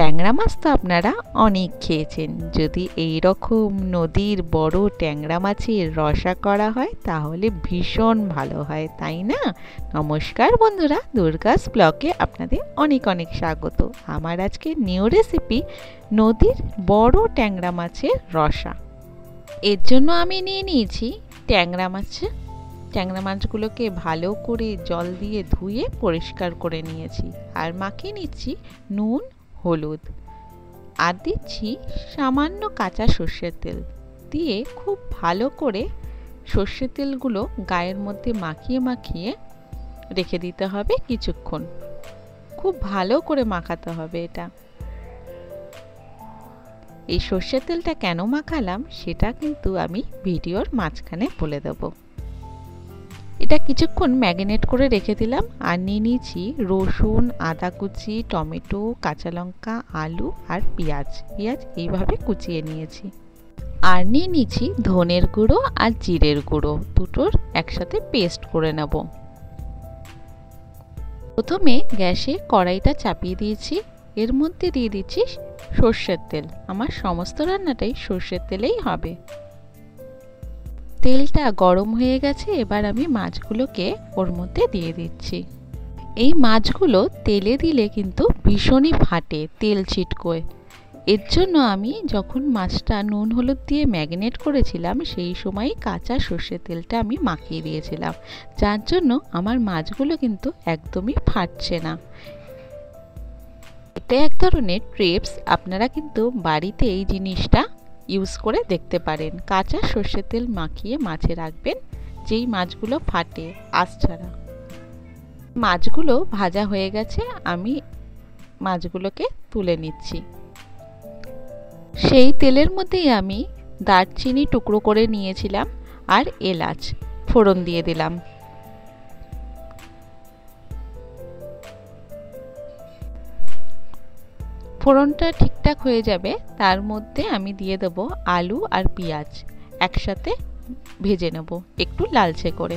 ট্যাংরা মাছ তো আপনারা অনেক খেয়েছেন। যদি এই রকম নদীর বড় ট্যাংরা মাছের রসা করা হয় তাহলে ভীষণ ভালো হয়, তাই না? নমস্কার বন্ধুরা, দুর্গাস ব্লগে আপনাদের অনেক অনেক স্বাগত। আমার আজকে নিউ রেসিপি নদীর বড় ট্যাংরা মাছের রসা। এর জন্য আমি নিয়ে নিয়েছি ট্যাংরা মাছ। ট্যাংরা মাছগুলোকে ভালো করে জল দিয়ে ধুয়ে পরিষ্কার করে নিয়েছি, আর মাখিয়ে নিচ্ছি নুন, হলুদ, আর দিচ্ছি সামান্য কাঁচা সর্ষের তেল। দিয়ে খুব ভালো করে সর্ষের তেলগুলো গায়ের মধ্যে মাখিয়ে মাখিয়ে রেখে দিতে হবে কিছুক্ষণ। খুব ভালো করে মাখাতে হবে এটা। এই সর্ষের তেলটা কেন মাখালাম সেটা কিন্তু আমি ভিডিওর মাঝখানে বলে দেব। এটা কিছুক্ষণ ম্যারিনেট করে রেখে দিলাম। আর নিয়ে নিয়েছি রসুন, আদা কুচি, টমেটো, কাঁচা লঙ্কা, আলু আর পেঁয়াজ এইভাবে কুচিয়ে নিয়েছি। আর নিয়ে নিয়েছি ধনের গুঁড়ো আর জিরের গুঁড়ো, দুটোর একসাথে পেস্ট করে নেব। প্রথমে গ্যাসে কড়াইটা চাপিয়ে দিয়েছি, এর মধ্যে দিয়ে দিচ্ছি সর্ষের তেল। আমার সমস্ত রান্নাটাই সর্ষের তেলেই হবে। তেলটা গরম হয়ে গেছে, এবার আমি মাছগুলোকে ওর মধ্যে দিয়ে দিচ্ছি। এই মাছগুলো তেলে দিলে কিন্তু ভীষণই ফাটে, তেল ছিটকোয়। এর জন্য আমি যখন মাছটা নুন হলুদ দিয়ে ম্যারিনেট করেছিলাম সেই সময়ই কাঁচা সর্ষের তেলটা আমি মাখিয়ে দিয়েছিলাম, যার জন্য আমার মাছগুলো কিন্তু একদমই ফাটছে না। এটা এক ধরনের টিপস, আপনারা কিন্তু বাড়িতে এই জিনিসটা ইউজ করে দেখতে পারেন। কাঁচা সর্ষের তেল মাখিয়ে মাছে রাখবেন, যেই মাছগুলো ফাটে আঁশ ছাড়া। মাছগুলো ভাজা হয়ে গেছে, আমি মাছগুলোকে তুলে নিচ্ছি। সেই তেলের মধ্যেই আমি দারচিনি টুকরো করে নিয়েছিলাম আর এলাচ ফোড়ন দিয়ে দিলাম। ফোড়নটা ঠিকঠাক হয়ে যাবে, তার মধ্যে আমি দিয়ে দেব আলু আর পেঁয়াজ, একসাথে ভেজে নেব একটু লালচে করে।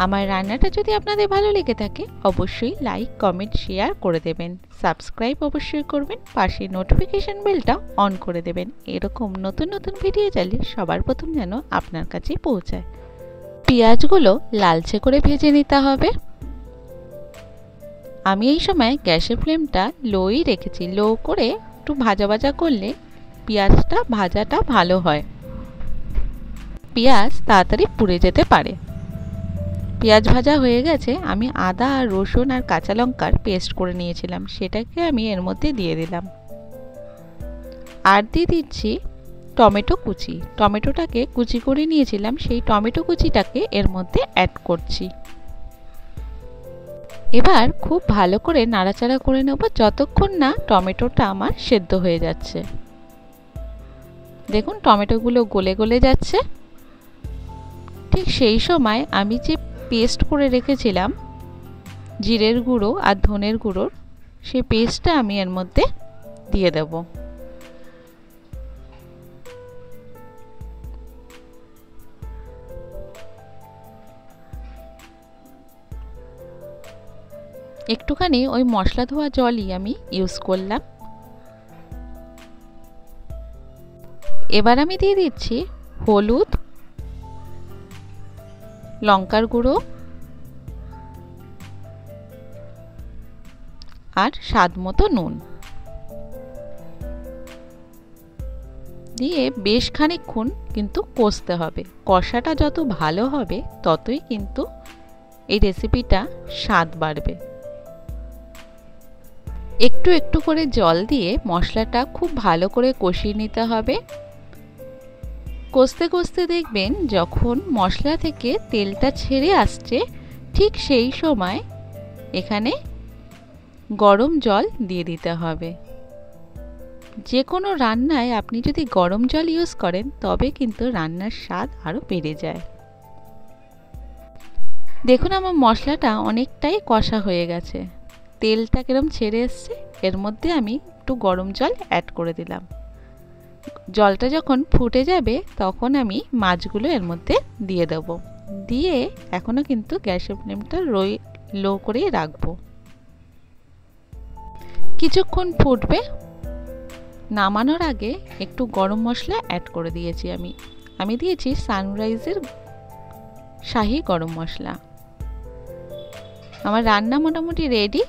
আমার রান্নাটা যদি আপনাদের ভালো লেগে থাকে অবশ্যই লাইক, কমেন্ট, শেয়ার করে দেবেন। সাবস্ক্রাইব অবশ্যই করবেন, পাশে নোটিফিকেশন বেলটা অন করে দেবেন। এরকম নতুন নতুন ভিডিও চাইলে সবার প্রথম যেন আপনার কাছে পৌঁছায়। পেঁয়াজগুলো লালচে করে ভেজে নিতে হবে। আমি এই সময় গ্যাসের ফ্লেমটা লোই রেখেছি। লো করে একটু ভাজা ভাজা করলে পেঁয়াজটা ভাজাটা ভালো হয়, পেঁয়াজ তাড়াতাড়ি পুড়ে যেতে পারে। পেঁয়াজ ভাজা হয়ে গেছে, আমি আদা আর রসুন আর কাঁচা লঙ্কার পেস্ট করে নিয়েছিলাম, সেটাকে আমি এর মধ্যে দিয়ে দিলাম। আর দিয়ে দিচ্ছি টমেটো কুচি। টমেটোটাকে কুচি করে নিয়েছিলাম, সেই টমেটো কুচিটাকে এর মধ্যে অ্যাড করছি। এবার খুব ভালো করে নাড়াচাড়া করে নেব যতক্ষণ না টমেটোটা আমার সেদ্ধ হয়ে যাচ্ছে। দেখুন টমেটোগুলো গলে গলে যাচ্ছে। ঠিক সেই সময় আমি যে পেস্ট করে রেখেছিলাম জিরের গুঁড়ো আর ধনের গুঁড়োর, সেই পেস্টটা আমি এর মধ্যে দিয়ে দেব। একটুখানি ওই মশলা ধোয়া জলই আমি ইউজ করলাম। এবার আমি দিয়ে দিচ্ছি হলুদ, লঙ্কার গুঁড়ো আর স্বাদ মতো নুন দিয়ে বেশ খানিকক্ষণ কিন্তু কষতে হবে। কষাটা যত ভালো হবে ততই কিন্তু এই রেসিপিটা স্বাদ বাড়বে। একটু একটু করে জল দিয়ে মশলাটা খুব ভালো করে কষিয়ে নিতে হবে। কষতে কষতে দেখবেন যখন মশলা থেকে তেলটা ছেড়ে আসছে, ঠিক সেই সময় এখানে গরম জল দিয়ে দিতে হবে। যে কোনো রান্নায় আপনি যদি গরম জল ইউজ করেন তবে কিন্তু রান্নার স্বাদ আরও বেড়ে যায়। দেখুন আমার মশলাটা অনেকটাই কষা হয়ে গেছে, তেলটা কিরম ছেড়ে এসছে। এর মধ্যে আমি একটু গরম জল অ্যাড করে দিলাম। জলটা যখন ফুটে যাবে তখন আমি মাছগুলো এর মধ্যে দিয়ে দেব। দিয়ে এখনো কিন্তু গ্যাসের ফ্লেমটা লো করেই রাখবো। কিছুক্ষণ ফুটবে। নামানোর আগে একটু গরম মশলা অ্যাড করে দিয়েছি আমি দিয়েছি সানরাইজের শাহি গরম মশলা। আমার রান্না মোটামুটি রেডি।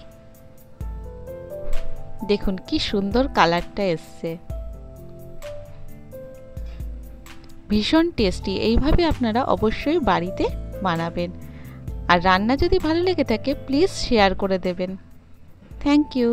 দেখুন কি সুন্দর কালারটা এসছে, ভীষণ টেস্টি। এইভাবে আপনারা অবশ্যই বাড়িতে বানাবেন। আর রান্না যদি ভালো লেগে থাকে প্লিজ শেয়ার করে দেবেন। Thank you.